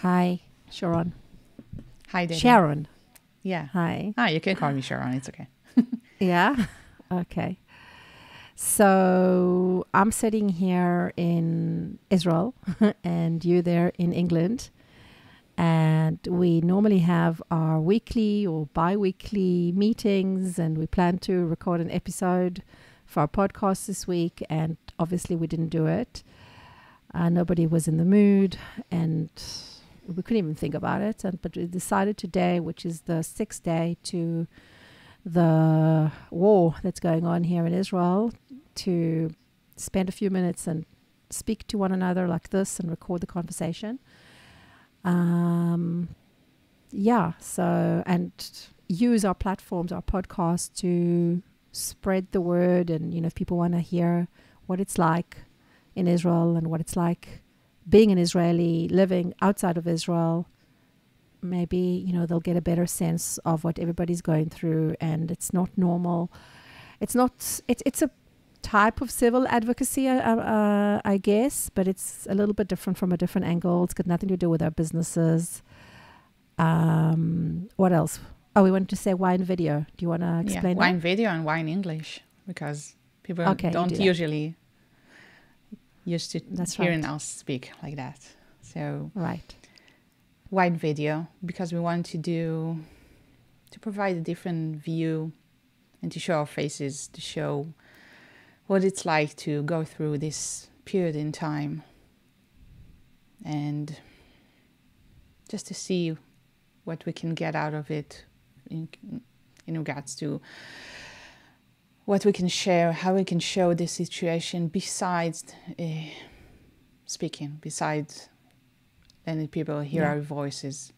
Hi, Sharon. Hi, Debbie. Sharon. Yeah. Hi. You can call me Sharon. It's okay. Yeah. Okay. So I'm sitting here in Israel and you there in England. And we normally have our weekly or bi-weekly meetings, and we plan to record an episode for our podcast this week. And obviously we didn't do it. Nobody was in the mood and we couldn't even think about it. But we decided today, which is the 6th day to the war that's going on here in Israel, to spend a few minutes and speak to one another like this and record the conversation. So, and use our platforms, our podcast, to spread the word. And, if people want to hear what it's like in Israel and what it's like being an Israeli living outside of Israel, maybe, they'll get a better sense of what everybody's going through. And it's not normal. It's a type of civil advocacy, I guess, but it's a little bit different from a different angle. It's got nothing to do with our businesses. What else? Oh, we wanted to say wine video. Do you want to explain wine that? video and wine English, because people don't usually used to hearing us speak like that. So right. Wine video, because we want to provide a different view and to show our faces, to show what it's like to go through this period in time, and just to see what we can get out of it in regards to what we can share, how we can show this situation besides speaking, besides letting people hear our voices,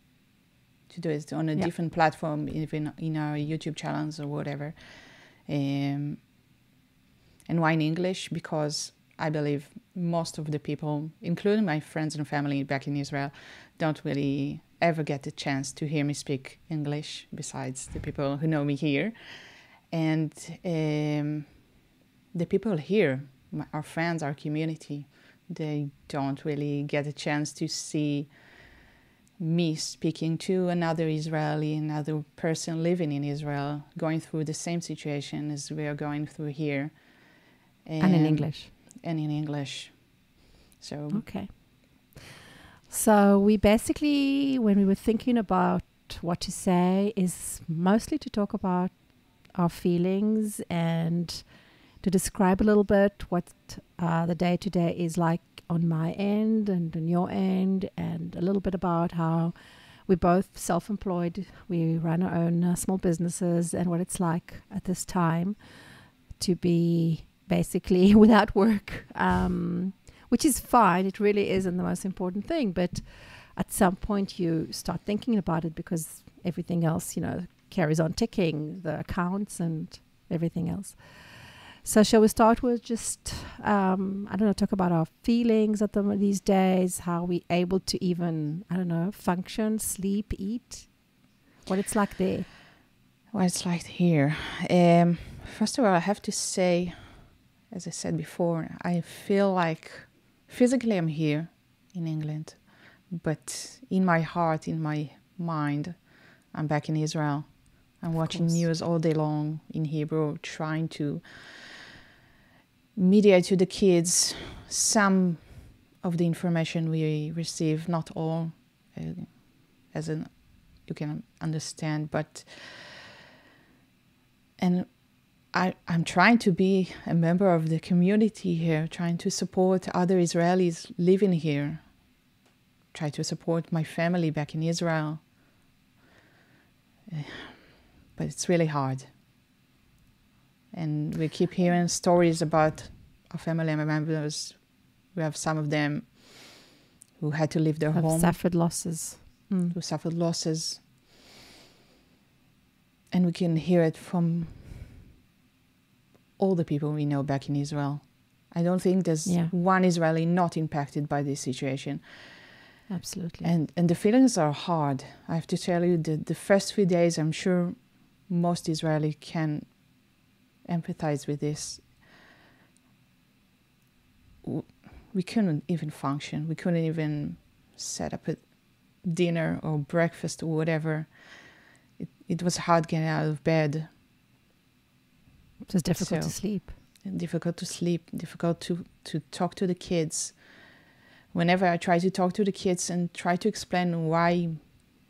to do it on a different platform, even in our YouTube channels or whatever. And why in English? Because I believe most of the people, including my friends and family back in Israel, don't really ever get the chance to hear me speak English, besides the people who know me here. And the people here, our friends, our community, they don't really get a chance to see me speaking to another Israeli, another person living in Israel, going through the same situation as we are going through here. And in English. And in English. So. Okay. So we basically, when we were thinking about what to say, is mostly to talk about our feelings and to describe a little bit what the day-to-day is like on my end and on your end, and a little bit about how we're both self-employed. We run our own small businesses, and what it's like at this time to be basically without work, which is fine. It really isn't the most important thing. But at some point you start thinking about it, because everything else, carries on ticking, the accounts and everything else. So shall we start with just, talk about our feelings at these days, how we able to even, function, sleep, eat, what it's like there? What it's like here. First of all, I have to say, as I said before, I feel like physically I'm here in England, but in my heart, in my mind, I'm back in Israel. I'm watching news all day long in Hebrew, trying to mediate to the kids some of the information we receive, not all, as you can understand, but I'm trying to be a member of the community here, trying to support other Israelis living here, try to support my family back in Israel. But it's really hard. And we keep hearing stories about our family members. We have some of them who had to leave their home. Suffered losses. Who suffered losses. And we can hear it from all the people we know back in Israel. I don't think there's one Israeli not impacted by this situation. Absolutely. And the feelings are hard. I have to tell you, the first few days, I'm sure most Israeli can empathize with this. We couldn't even function. We couldn't even set up dinner or breakfast or whatever, it was hard getting out of bed. It was difficult to sleep. Difficult to sleep, difficult to talk to the kids. Whenever I try to talk to the kids and try to explain why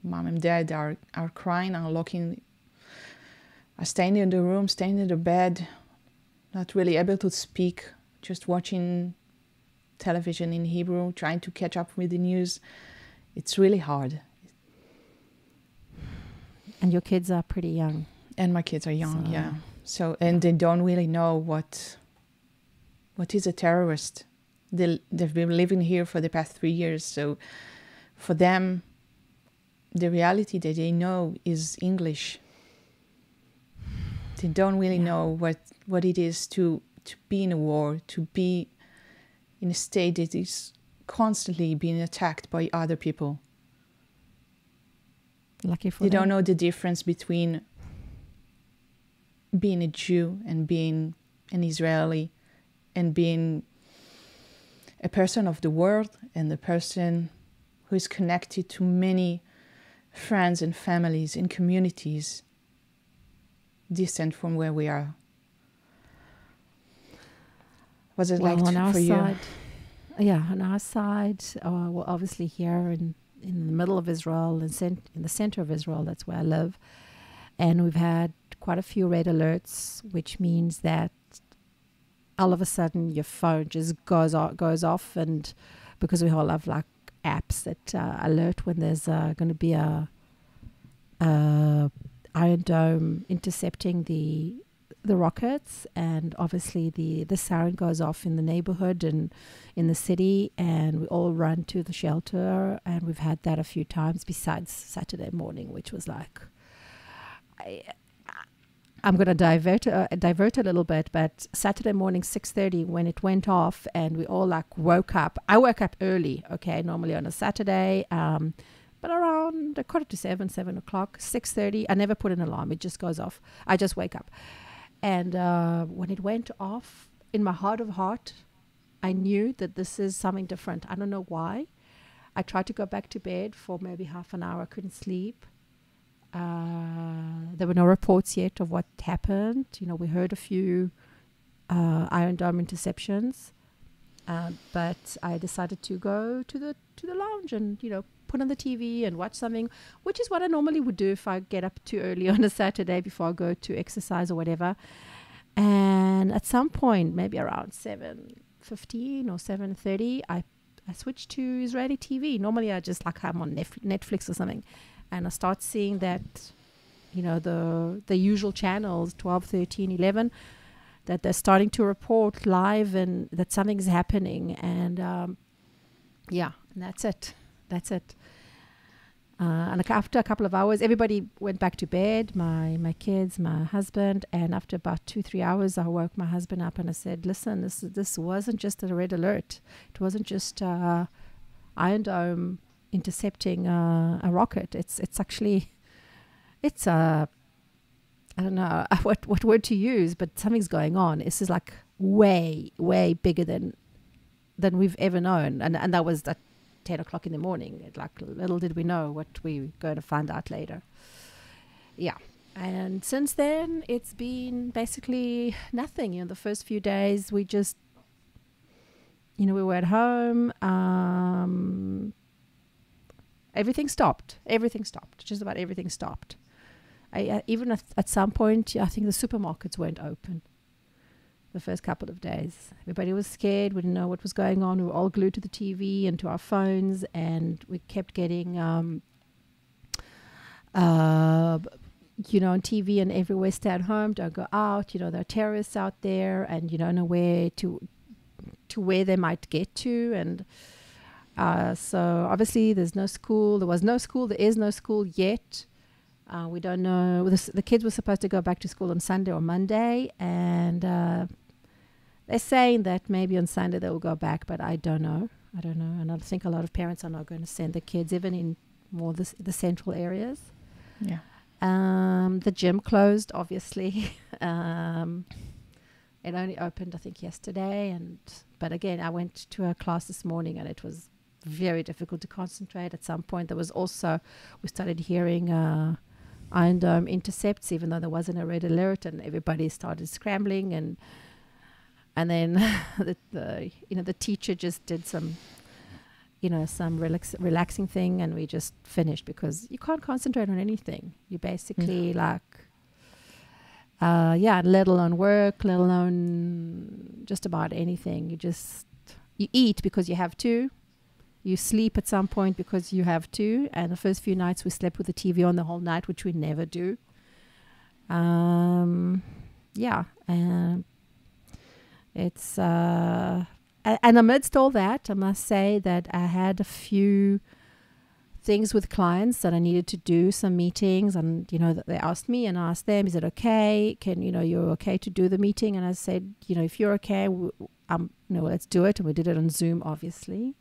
mom and dad are crying, I staying in the room, staying in the bed, not really able to speak, just watching television in Hebrew, trying to catch up with the news. It's really hard. And your kids are pretty young. And my kids are young, yeah. So, and they don't really know what is a terrorist. They've been living here for the past 3 years. So for them, the reality that they know is English. They don't really know what it is to be in a war, to be in a state that is constantly being attacked by other people. Lucky for them. They don't know the difference between being a Jew and being an Israeli and being a person of the world and a person who is connected to many friends and families and communities distant from where we are. Was it like for you? Yeah, on our side, well, obviously here in the middle of Israel, in the center of Israel, that's where I live. And we've had quite a few red alerts, which means that all of a sudden your phone just goes off, and because we all have like apps that alert when there's going to be a Iron Dome intercepting the rockets, and obviously the siren goes off in the neighborhood and in the city, and we all run to the shelter. And we've had that a few times besides Saturday morning, which was like, I'm going to divert a little bit, but Saturday morning, 6:30, when it went off and we all like woke up. I woke up early, okay, normally on a Saturday, but around 7:45, 7 o'clock, 6:30, I never put an alarm. It just goes off. I just wake up. And when it went off, in my heart of heart, I knew that this is something different. I don't know why. I tried to go back to bed for maybe half an hour. I couldn't sleep. There were no reports yet of what happened. You know, we heard a few Iron Dome interceptions, but I decided to go to the lounge and, you know, put on the TV and watch something, which is what I normally would do if I get up too early on a Saturday before I go to exercise or whatever. And at some point, maybe around 7:15 or 7:30, I switched to Israeli TV. Normally I just like I'm on Netflix or something. And I start seeing that, you know, the usual channels, 12, 13, 11, that they're starting to report live and that something's happening. And and that's it. That's it. And after a couple of hours, everybody went back to bed, my kids, my husband. And after about 2-3 hours, I woke my husband up and I said, listen, this wasn't just a red alert. It wasn't just Iron Dome intercepting a rocket. It's actually, I don't know what word to use, but something's going on. This is like way, way bigger than we've ever known. And that was at 10 o'clock in the morning. Like, little did we know what we were going to find out later. Yeah. And since then, it's been basically nothing. You know, the first few days, we just, you know, we were at home. Everything stopped. Just about everything stopped. Even at some point, I think the supermarkets weren't open the first couple of days. Everybody was scared. We didn't know what was going on. We were all glued to the TV and to our phones, and we kept getting, you know, on TV and everywhere, stay at home, don't go out. You know, there are terrorists out there, and you don't know where where they might get to. And so obviously there's no school. There was no school. There is no school yet. We don't know. The kids were supposed to go back to school on Sunday or Monday, and they're saying that maybe on Sunday they will go back, but I don't know. And I think a lot of parents are not going to send the kids, even in more the central areas. Yeah. The gym closed, obviously. It only opened, I think, yesterday. But again, I went to a class this morning, and it was very difficult to concentrate. At some point, there was also, we started hearing Iron Dome intercepts, even though there wasn't a red alert, and everybody started scrambling, and then the teacher just did some relaxing thing, and we just finished because you can't concentrate on anything. You basically let alone work, let alone just about anything. You eat because you have to. You sleep at some point because you have to. And the first few nights we slept with the TV on the whole night, which we never do. And it's and amidst all that, I must say that I had a few things with clients that I needed to do, some meetings, and that they asked me, and I asked them, is it okay? You're okay to do the meeting? And I said, if you're okay, let's do it. And we did it on Zoom, obviously.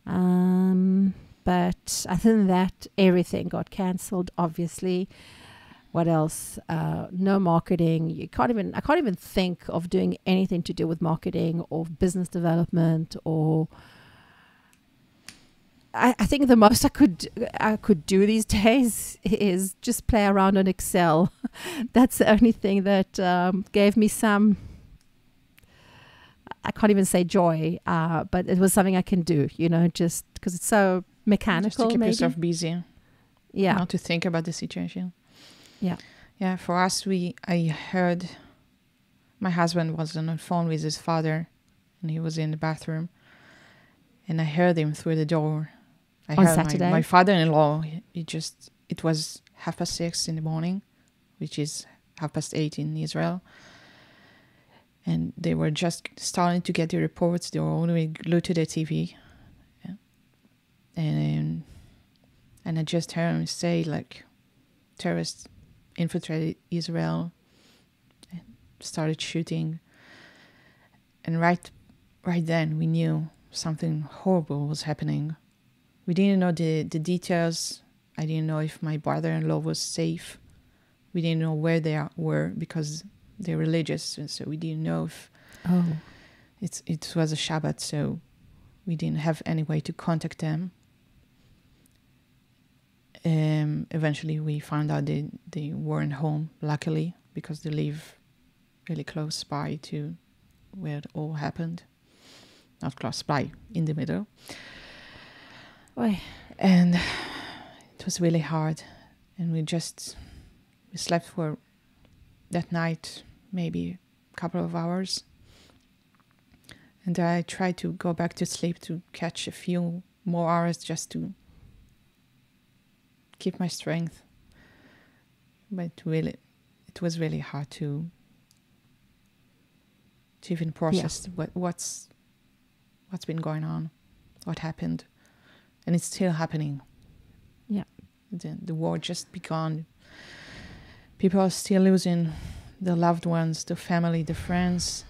But other than that, everything got cancelled, obviously. What else? No marketing. I can't even think of doing anything to do with marketing or business development, or I think the most I could do these days is just play around on Excel. That's the only thing that gave me some, I can't even say joy, but it was something I can do, just because it's so mechanical. Just to keep yourself busy. Yeah. Not to think about the situation. Yeah. Yeah, for us, I heard my husband was on the phone with his father, and he was in the bathroom, and I heard him through the door. I on heard Saturday? my father-in-law, it was 6:30 in the morning, which is 8:30 in Israel. And they were just starting to get the reports. They were only glued to the TV. Yeah. And I just heard him say, terrorists infiltrated Israel and started shooting. And right then we knew something horrible was happening. We didn't know the details. I didn't know if my brother-in-law was safe. We didn't know where they were because they're religious, and so we didn't know if it was a Shabbat, so we didn't have any way to contact them. Eventually we found out they weren't home, luckily, because they live really close by to where it all happened. Not close by, in the middle. Oy. And it was really hard. And we slept for that night maybe a couple of hours. And I tried to go back to sleep to catch a few more hours just to keep my strength. But really, it was really hard to even process what's been going on, what happened. And it's still happening. Yeah. The war just begun. People are still losing their loved ones, their family, their friends.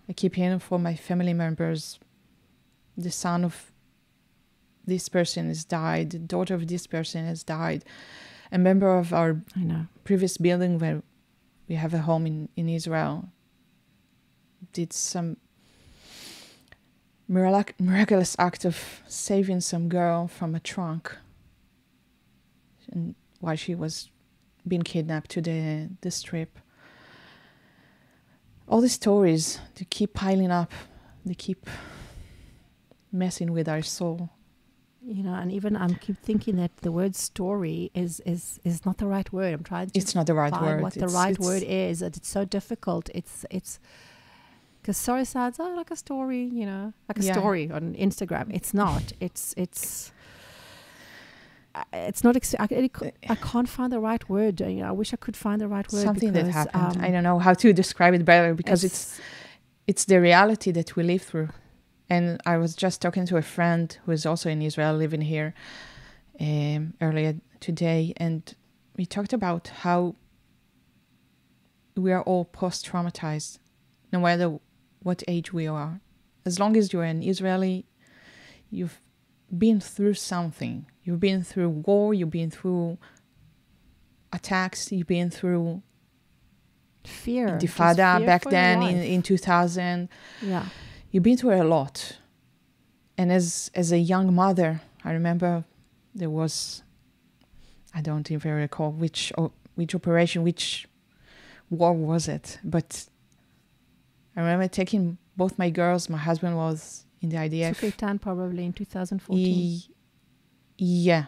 I keep hearing from my family members, the son of this person has died, the daughter of this person has died. A member of our previous building where we have a home in Israel did some miraculous act of saving some girl from a trunk, and while she was being kidnapped to the strip. All these stories, they keep piling up, they keep messing with our soul. And even I keep thinking that the word story is not the right word. I'm trying to It's not the right find word. what the right word is. It's so difficult. It's because story sounds like a story, like a story on Instagram. It's not. It's not. I can't find the right word. I wish I could find the right word. Something that happened. I don't know how to describe it better because it's the reality that we live through. And I was just talking to a friend who is also in Israel, living here, earlier today, and we talked about how we are all post-traumatized, no matter what age we are. As long as you're an Israeli, you've been through something. You've been through war, you've been through attacks, you've been through fear. Intifada back then in 2000. Yeah. You've been through a lot. And as a young mother, I remember there was, I don't even recall which operation, which war was it, but I remember taking both my girls. My husband was in the IDF. Sukhitan probably in 2014. Yeah.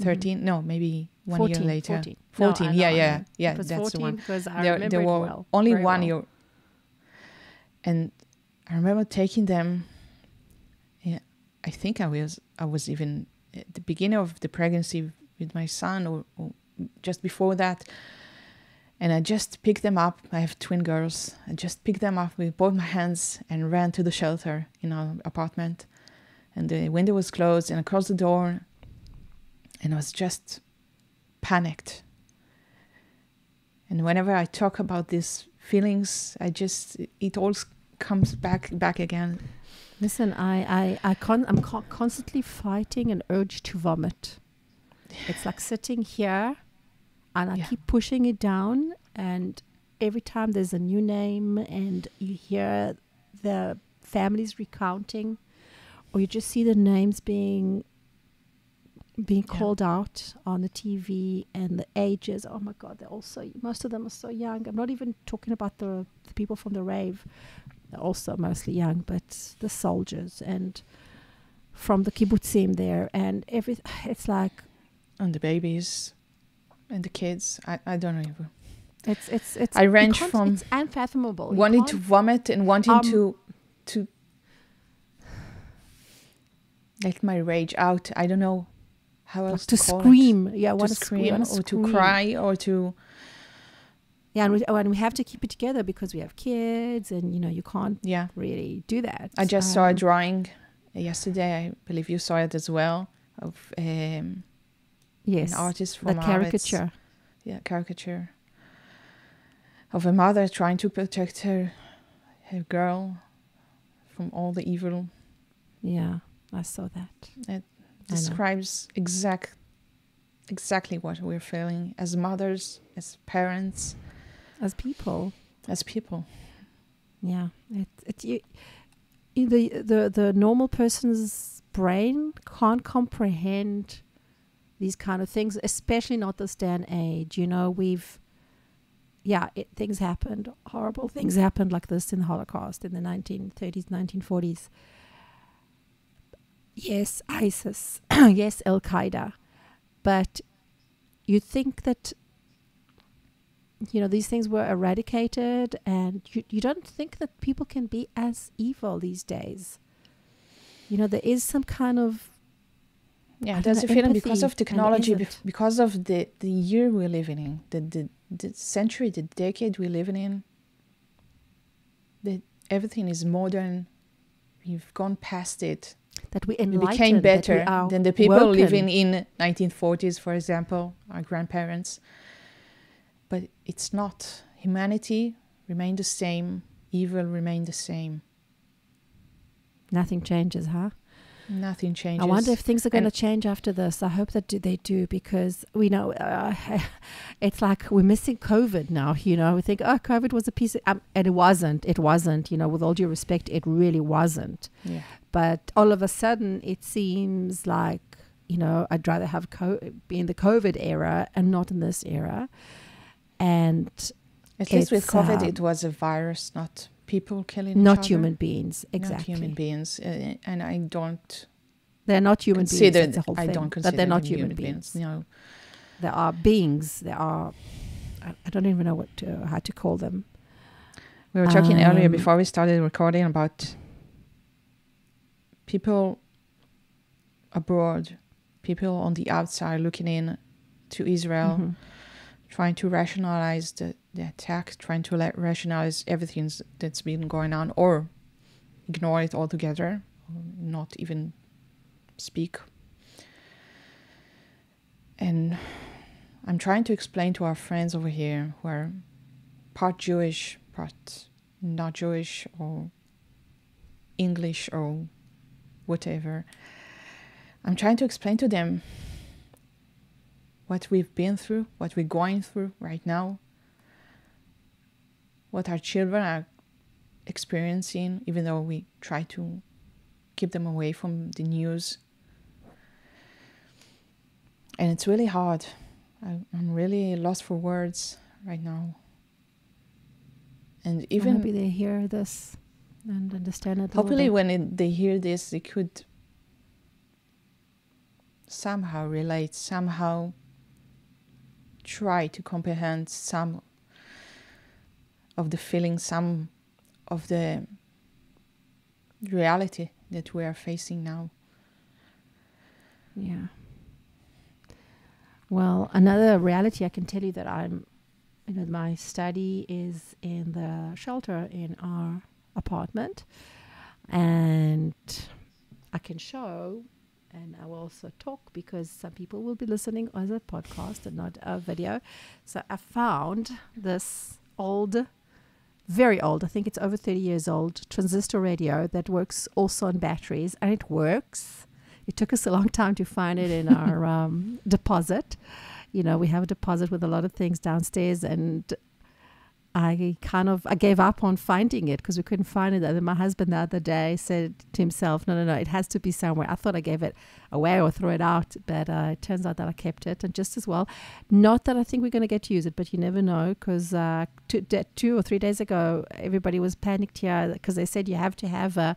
13, no, maybe 1 year 14, later. 14. 14, No, I know. yeah, It was that's 14 the one. because I There remember it were well. only very 1 well. year. And I remember taking them. Yeah, I think I was even at the beginning of the pregnancy with my son, or just before that. And I just picked them up. I have twin girls. I just picked them up with both my hands and ran to the shelter in our apartment. And the window was closed, and I closed the door. And I was just panicked. And whenever I talk about these feelings, it all comes back again. Listen, I'm constantly fighting an urge to vomit. It's like sitting here and I keep pushing it down, and every time there's a new name and you hear the families recounting, or you just see the names being called out on the TV, and the ages, oh my God, most of them are so young. I'm not even talking about the people from the rave. They're also mostly young, but the soldiers and from the kibbutzim there, and it's like, And the babies and the kids. I don't know even. It's I range from it's unfathomable. wanting to vomit and wanting to let my rage out. I don't know how else to call scream. it. Yeah, To scream or to cry or to. Yeah, and we have to keep it together because we have kids, and you can't really do that. I just saw a drawing yesterday. I believe you saw it as well, of an artist from the caricature. Caricature of a mother trying to protect her girl from all the evil. Yeah, I saw that. It describes exactly what we're feeling as mothers, as parents, as people. Yeah, the normal person's brain can't comprehend these kind of things, especially not this day and age. Things happened, horrible things happened like this in the Holocaust in the 1930s, 1940s. Yes, ISIS, yes, Al-Qaeda, but you think that these things were eradicated, and you don't think that people can be as evil these days. There is some kind of there's a feeling because of technology, because of the year we're living in, the century, the decade we're living in, that everything is modern. We've gone past it. That we became better than the people living in 1940s, for example, our grandparents. But it's not. Humanity remained the same. Evil remained the same. Nothing changes, huh? Nothing changes. I wonder if things are going to change after this. I hope that they do, because we know it's like we're missing COVID now. We think, COVID was a piece of, and it wasn't. It wasn't. With all due respect, it really wasn't. Yeah. But all of a sudden, it seems like I'd rather have be in the COVID era and not in this era. And at least with COVID, it was a virus, not people killing each other. Not human beings, exactly. Not human beings, and I don't. They're not human beings. That's the whole thing. I don't consider that they're not them human beings. No, there are beings. There are. I don't even know how to call them. We were talking earlier before we started recording about people abroad, people on the outside looking in to Israel, trying to rationalize the attack, trying to rationalize everything that's been going on, or ignore it altogether, or not even speak. And I'm trying to explain to our friends over here who are part Jewish, part not Jewish, or English, or whatever. I'm trying to explain to them what we've been through, what we're going through right now, what our children are experiencing, even though we try to keep them away from the news. And it's really hard. I'm really lost for words right now. And even maybe they hear this and understand it. Hopefully when they hear this, they could somehow relate, somehow try to comprehend some of the feelings, some of the reality that we are facing now. Yeah. Well, another reality I can tell you that my study is in the shelter in our apartment, and I can show, and I will also talk because some people will be listening as a podcast and not a video. So I found this old, very old, I think it's over 30 years old, transistor radio that works also on batteries, and it works. It took us a long time to find it in our deposit. We have a deposit with a lot of things downstairs, and I gave up on finding it because we couldn't find it. And then my husband the other day said to himself, no, it has to be somewhere. I thought I gave it away or threw it out, but it turns out that I kept it, and just as well. Not that I think we're going to get to use it, but you never know, because 2 or 3 days ago, everybody was panicked here because they said you have to have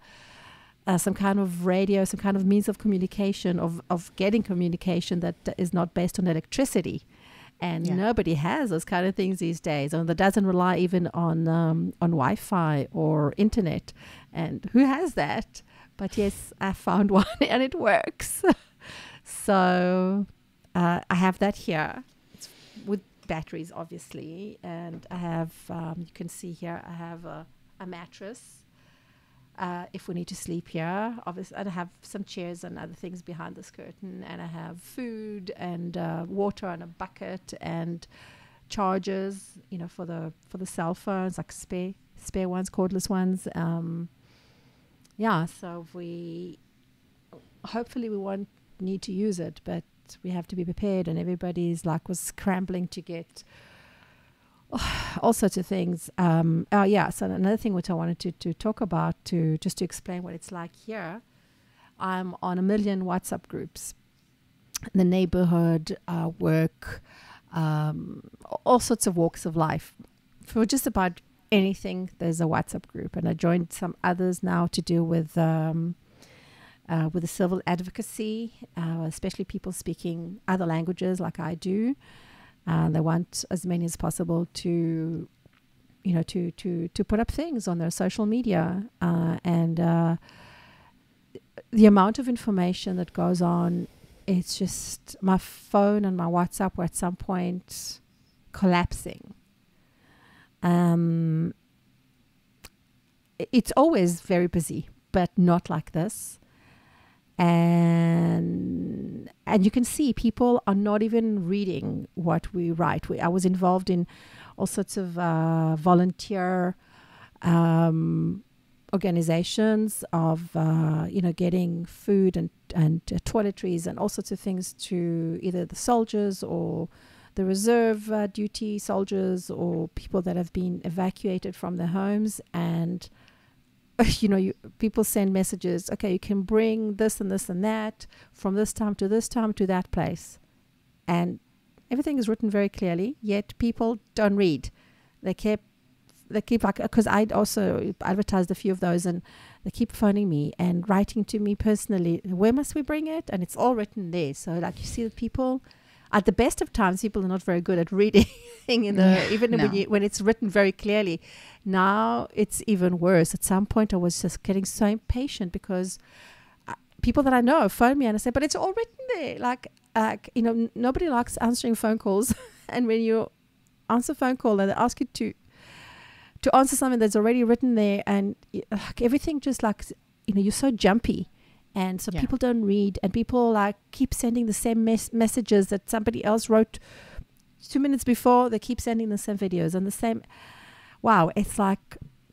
some kind of radio, some kind of means of communication, of getting communication that is not based on electricity. And nobody has those kind of things these days. And that doesn't rely even on Wi-Fi or internet. And who has that? But yes, I found one and it works. So I have that here. It's with batteries, obviously. And I have, you can see here, I have a mattress. If we need to sleep here, obviously, and I have some chairs and other things behind this curtain, and I have food and water and a bucket and chargers, for the cell phones, like spare ones, cordless ones. So hopefully we won't need to use it, but we have to be prepared. And everybody's was scrambling to get all sorts of things. So another thing which I wanted to talk about, just to explain what it's like here. I'm on a million WhatsApp groups, the neighborhood, work, all sorts of walks of life. For just about anything, there's a WhatsApp group, and I joined some others now to deal with the civil advocacy, especially people speaking other languages like I do. They want as many as possible to put up things on their social media, and the amount of information that goes on, it's just, my phone and my WhatsApp were at some point collapsing. It's always very busy, but not like this. And you can see people are not even reading what we write. I was involved in all sorts of volunteer organizations of getting food and toiletries and all sorts of things to either the soldiers or the reserve duty soldiers or people that have been evacuated from their homes. And people send messages, okay, you can bring this and this and that from this time to that place. And everything is written very clearly, yet people don't read. They keep because I'd also advertised a few of those, and they keep phoning me and writing to me personally, where must we bring it? And it's all written there. So you see that people, at the best of times, people are not very good at reading when it's written very clearly. Now it's even worse. At some point, I was just getting so impatient because people that I know phone me and I say, but it's all written there. Nobody likes answering phone calls. And when you answer a phone call and they ask you to answer something that's already written there, and everything just you're so jumpy. And so people don't read, and people keep sending the same messages that somebody else wrote 2 minutes before. They keep sending the same videos and the same. Wow, it's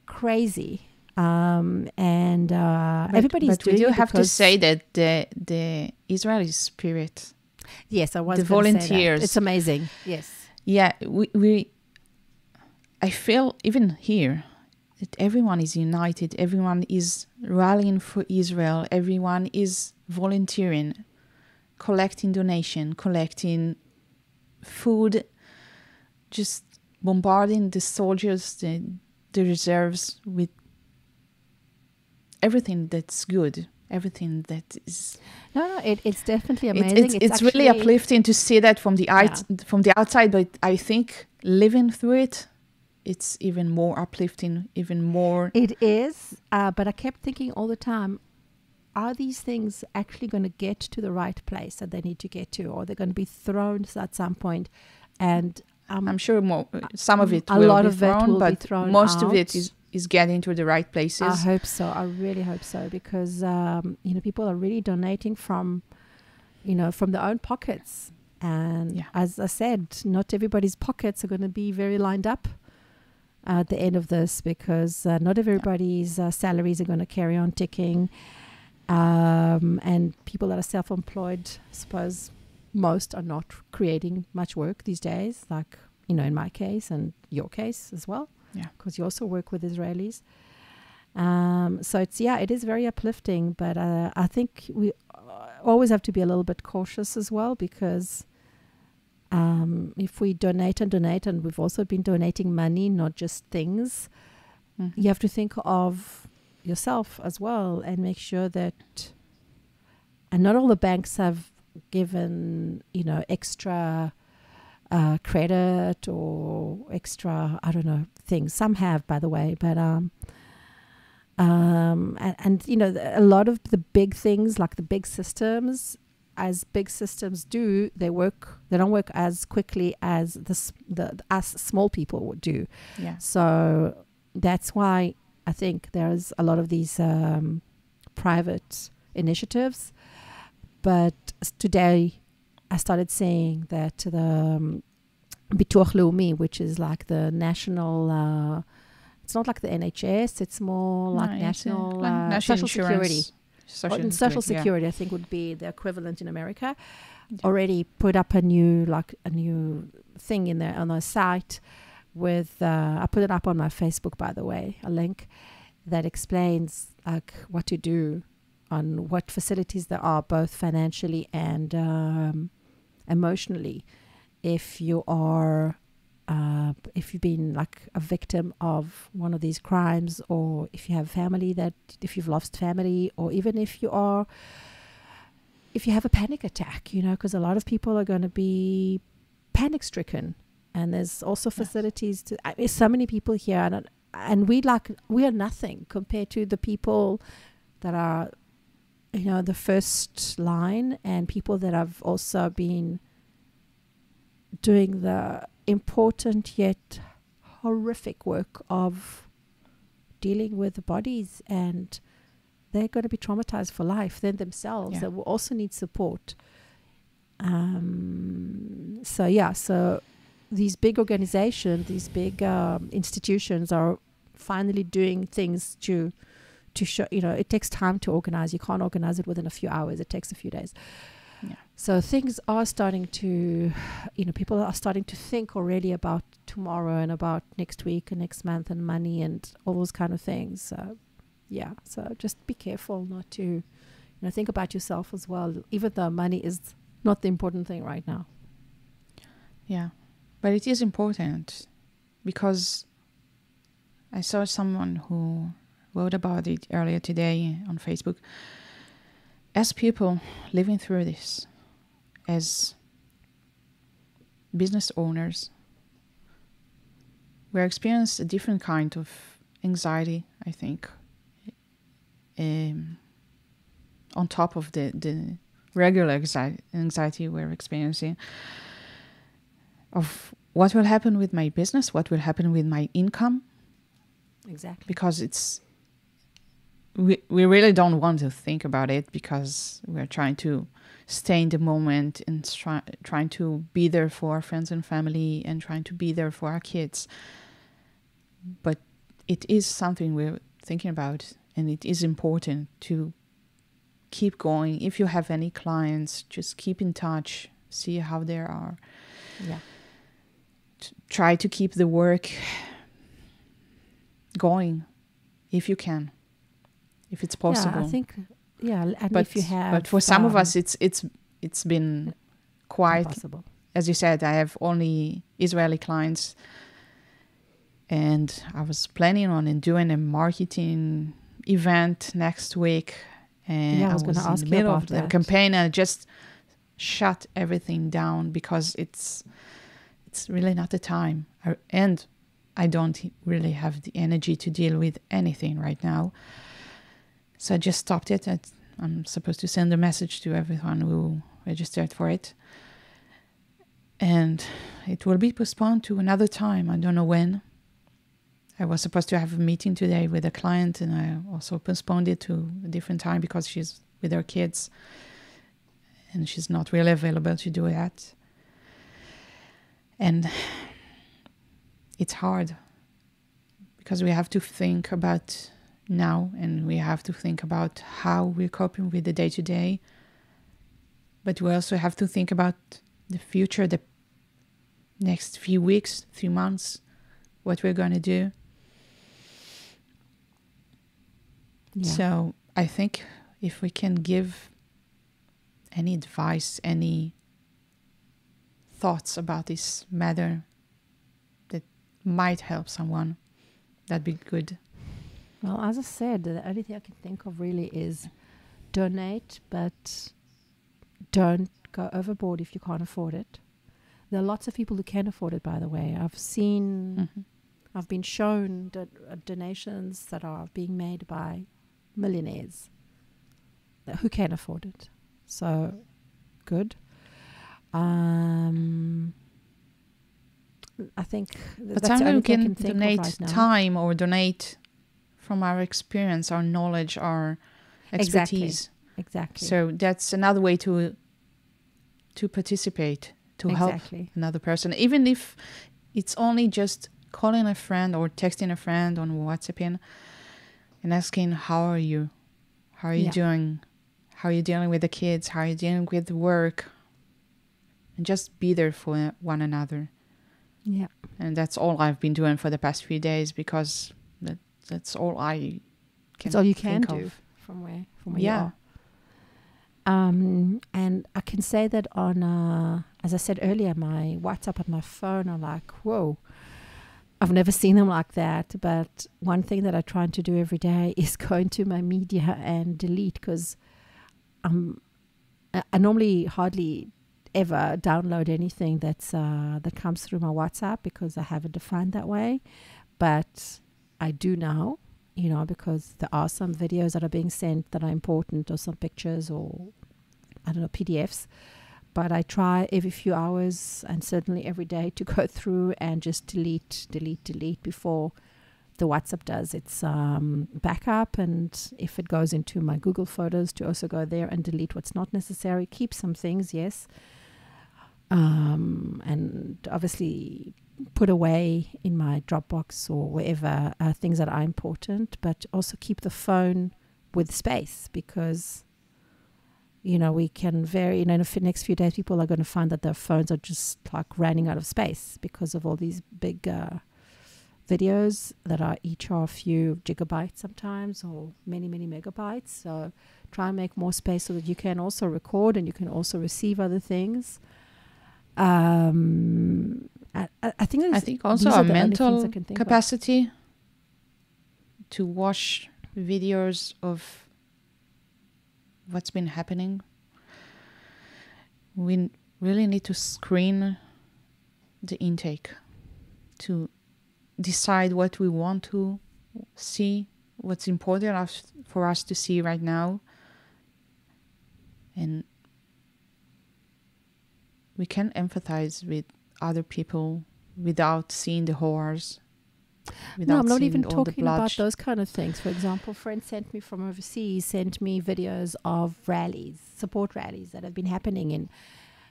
crazy. Everybody's but doing it. We do have to say that the Israeli spirit. Yes, I was. The volunteers. It's amazing. Yes. Yeah, I feel even here, that everyone is united, everyone is rallying for Israel, everyone is volunteering, collecting donation, collecting food, just bombarding the soldiers, the reserves with everything that's good, everything that is... It's definitely amazing. It's really uplifting to see that from the outside, but I think living through it, it's even more uplifting, even more... It is, but I kept thinking all the time, are these things actually going to get to the right place that they need to get to, or they're going to be thrown at some point? And I'm sure some of it a will lot be of it thrown, will but be thrown most out. of it is getting to the right places. I hope so. I really hope so, because people are really donating from their own pockets, and as I said, not everybody's pockets are going to be very lined up at the end of this, because not everybody's salaries are going to carry on ticking, and people that are self-employed, I suppose most are not creating much work these days, like in my case and your case as well, because you also work with Israelis. So it is very uplifting, but I think we always have to be a little bit cautious as well, because if we donate, and we've also been donating money, not just things, you have to think of yourself as well, and make sure that, and not all the banks have given extra credit or extra, I don't know, things. Some have, by the way, but a lot of the big things, like the big systems, as big systems do, they don't work as quickly as us small people would do. So that's why I think there's a lot of these private initiatives. But today I started seeing that the Bituach Leumi, which is like the national, it's not like the NHS, it's more like national social security. Social security, I think, would be the equivalent in America. Already put up a new thing in there on our site with, I put it up on my Facebook, by the way, a link that explains like what to do, on what facilities there are, both financially and emotionally, if you are if you've been like a victim of one of these crimes, or if you have family if you've lost family, or even if you have a panic attack, because a lot of people are going to be panic stricken, and there's also facilities there's so many people here, and we are nothing compared to the people that are the first line, and people that have also been doing the important yet horrific work of dealing with the bodies, and they're going to be traumatized for life then themselves. They will also need support. So these big organizations, these big institutions are finally doing things to show, it takes time to organize. You can't organize it within a few hours. It takes a few days. So things are starting to, people are starting to think already about tomorrow and about next week and next month and money and all those kind of things. So just be careful not to, think about yourself as well, even though money is not the important thing right now. Yeah, but it is important, because I saw someone who wrote about it earlier today on Facebook. As people living through this, as business owners, we're experiencing a different kind of anxiety, I think, on top of the regular anxiety we're experiencing, of what will happen with my business, what will happen with my income. Exactly. Because we really don't want to think about it, because we're trying to stay in the moment and trying to be there for our friends and family and trying to be there for our kids. But it is something we're thinking about, and it is important to keep going. If you have any clients, just keep in touch, see how they are. Yeah. Try to keep the work going, if you can, if it's possible. Yeah, I think, and But if you have... but for some of us, it's been quite... Impossible. As you said, I have only Israeli clients, and I was planning on doing a marketing event next week, and Yeah, I was gonna ask in you the middle of about the that. campaign, and I just shut everything down because it's really not the time, and I don't really have the energy to deal with anything right now. So I just stopped it. I'm supposed to send a message to everyone who registered for it. And it will be postponed to another time. I don't know when. I was supposed to have a meeting today with a client, and I also postponed it to a different time because she's with her kids and she's not really available to do that. And it's hard because we have to think about now, and we have to think about how we're coping with the day-to-day. But we also have to think about the future, the next few weeks, few months, what we're going to do. Yeah. So I think if we can give any advice, any thoughts about this matter that might help someone, that'd be good. Well, as I said, the only thing I can think of really is donate, but don't go overboard if you can't afford it. There are lots of people who can afford it, by the way. I've been shown donations that are being made by millionaires who can afford it. So, good. I think But that's the sometimes only we thing I can can think of donate right now. time or donate from our experience, our knowledge, our expertise. Exactly. So that's another way to participate, to help Exactly. another person. Even if it's only just calling a friend or texting a friend on WhatsApp and asking, how are you? How are you doing? How are you dealing with the kids? How are you dealing with work? And just be there for one another. Yeah. And that's all I've been doing for the past few days, because that's all I can That's all you can think do of. from where you are. And I can say that on, as I said earlier, my WhatsApp and my phone are like, whoa, I've never seen them like that. But one thing that I try to do every day is go into my media and delete, because I normally hardly ever download anything that comes through my WhatsApp, because I have it defined that way. But I do now, because there are some videos that are being sent that are important, or some pictures, or I don't know, PDFs. But I try every few hours, and certainly every day, to go through and just delete before the WhatsApp does its backup. And if it goes into my Google Photos, to also go there and delete what's not necessary. Keep some things, yes. And obviously put away in my Dropbox or wherever things that are important, but also keep the phone with space, because we can vary. In the next few days, people are going to find that their phones are just like running out of space because of all these big videos that are each are a few gigabytes sometimes, or many megabytes. So try and make more space so that you can also record and you can also receive other things. I think also a mental capacity to watch videos of what's been happening. We really need to screen the intake to decide what we want to see, what's important for us to see right now. And we can empathize with other people without seeing the horrors. No, I'm not even talking about those kind of things. For example, a friend sent me from overseas, sent me videos of support rallies that have been happening in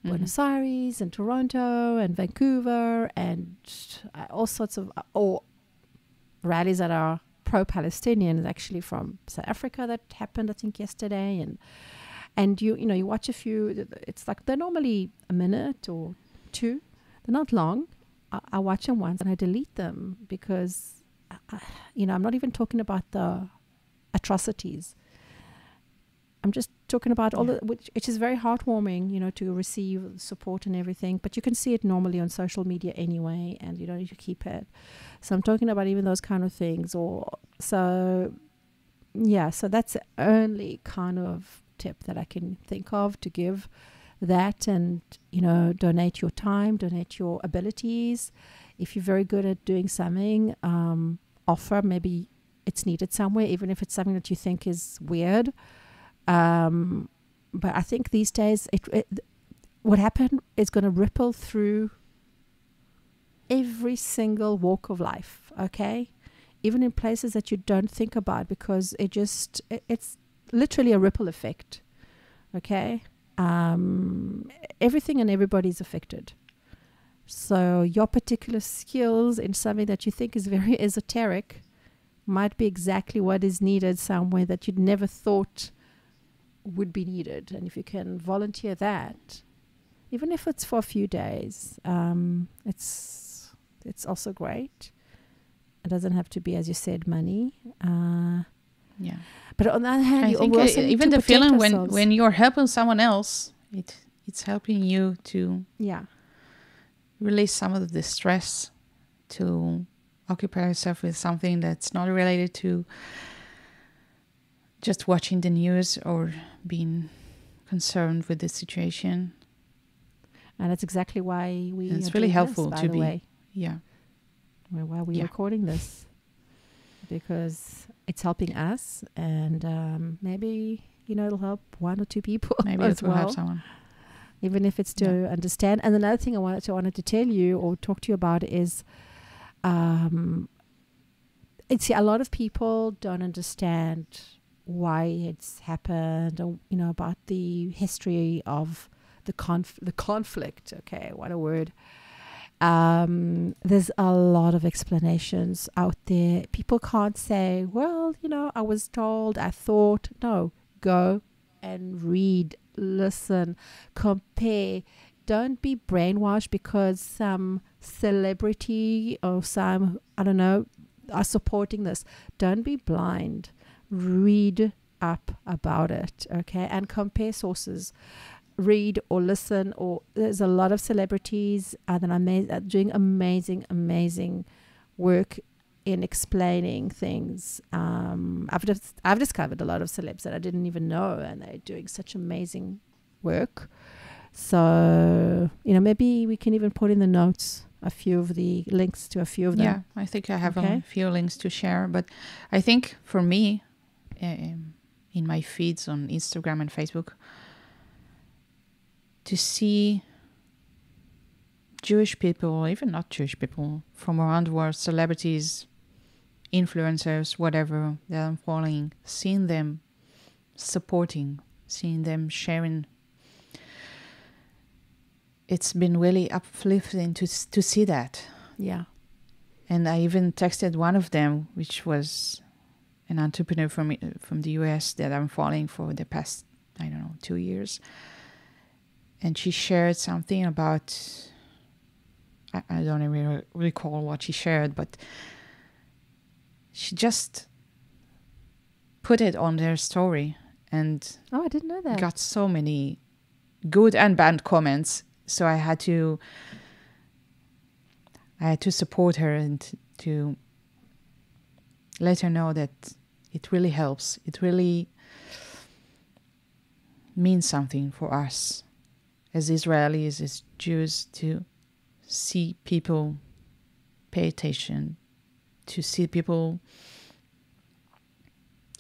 Buenos Aires and Toronto and Vancouver, and all sorts of or rallies that are pro-Palestinian, actually from South Africa, that happened I think yesterday. And you watch a few. It's like they're normally a minute or two. They're not long. I watch them once and I delete them, because I'm not even talking about the atrocities. I'm just talking about all the, which is very heartwarming, to receive support and everything. But you can see it normally on social media anyway, and you don't need to keep it. So I'm talking about even those kind of things. So that's the only kind of tip that I can think of to give. That, and donate your time, donate your abilities. If you're very good at doing something, offer, maybe it's needed somewhere, even if it's something that you think is weird. But I think these days, what happened is going to ripple through every single walk of life, okay? Even in places that you don't think about, because it's literally a ripple effect, okay? Everything and everybody is affected. So your particular skills in something that you think is very esoteric might be exactly what is needed somewhere that you'd never thought would be needed. And if you can volunteer that, even if it's for a few days, it's also great. It doesn't have to be, as you said, money. Yeah. But on the other hand, I think even the feeling when you're helping someone else, it's helping you to release some of the stress, to occupy yourself with something that's not related to just watching the news or being concerned with the situation. And that's exactly why it's really helpful this, to be. Way. Yeah. Why we're recording this. Because it's helping us, and maybe, it'll help one or two people. Maybe it will help someone. Even if it's to understand. And another thing I wanted to tell you or talk to you about is, a lot of people don't understand why it's happened, or, about the history of the conflict. Okay, what a word. There's a lot of explanations out there. People can't say, well, I was told, I thought. No, go and read, listen, compare. Don't be brainwashed because some celebrity or some, I don't know, are supporting this. Don't be blind. Read up about it, okay? And compare sources. Read or listen, or there's a lot of celebrities that are doing amazing work in explaining things. I've discovered a lot of celebs that I didn't even know, and they're doing such amazing work. So maybe we can even put in the notes a few of the links to a few of them. Yeah, I think I have a few links to share, but I think for me, in my feeds on Instagram and Facebook, to see Jewish people, even not Jewish people, from around the world, celebrities, influencers, whatever that I'm following, seeing them supporting, seeing them sharing, it's been really uplifting to see that. Yeah. And I even texted one of them, which was an entrepreneur from the US that I'm following for the past, 2 years. And she shared something about, I don't even recall what she shared, but she just put it on their story. And I didn't know that. Got so many good and bad comments. So I had to support her and to let her know that it really helps. It really means something for us as Israelis, as Jews, to see people pay attention, to see people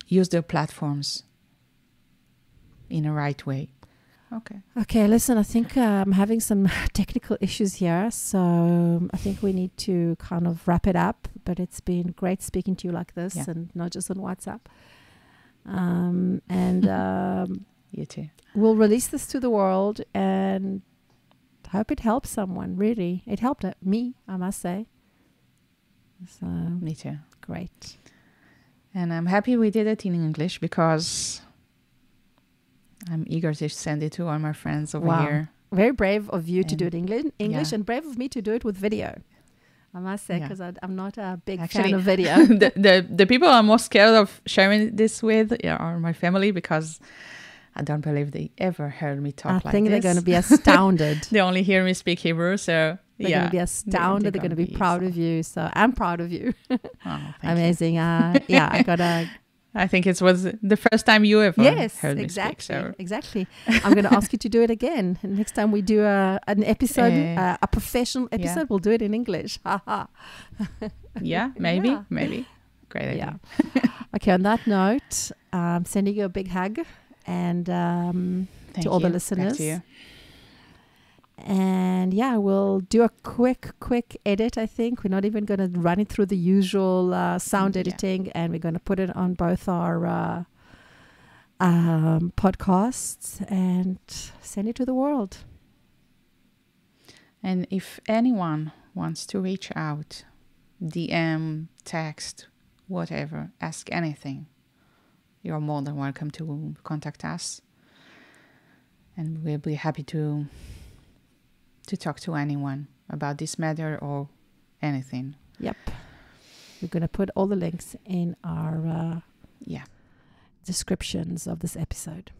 use their platforms in a right way. Okay, listen, I think I'm having some technical issues here, so I think we need to kind of wrap it up, but it's been great speaking to you like this, and not just on WhatsApp. You too. We'll release this to the world, and hope it helps someone, really. It helped me, I must say. So, me too. Great. And I'm happy we did it in English, because I'm eager to send it to all my friends over here. Very brave of you to do it in English, and brave of me to do it with video. I must say, because I'm not a big Actually, fan of video. the people I'm most scared of sharing this with are my family, because I don't believe they ever heard me talk like this. I think they're going to be astounded. They only hear me speak Hebrew, so they're going to be astounded. They're going to be proud of you. So I'm proud of you. Amazing. I got a... I think it was the first time you ever heard me speak. So. Exactly. I'm going to ask you to do it again. And next time we do an episode, a professional episode, we'll do it in English. Yeah, maybe. Great idea. Okay, on that note, sending you a big hug and to all the listeners. Back to you. And we'll do a quick edit. I think we're not even going to run it through the usual sound editing, and we're going to put it on both our podcasts and send it to the world. And if anyone wants to reach out, DM, text, whatever, ask anything, you're more than welcome to contact us, and we'll be happy to talk to anyone about this matter or anything. Yep. We're going to put all the links in our descriptions of this episode.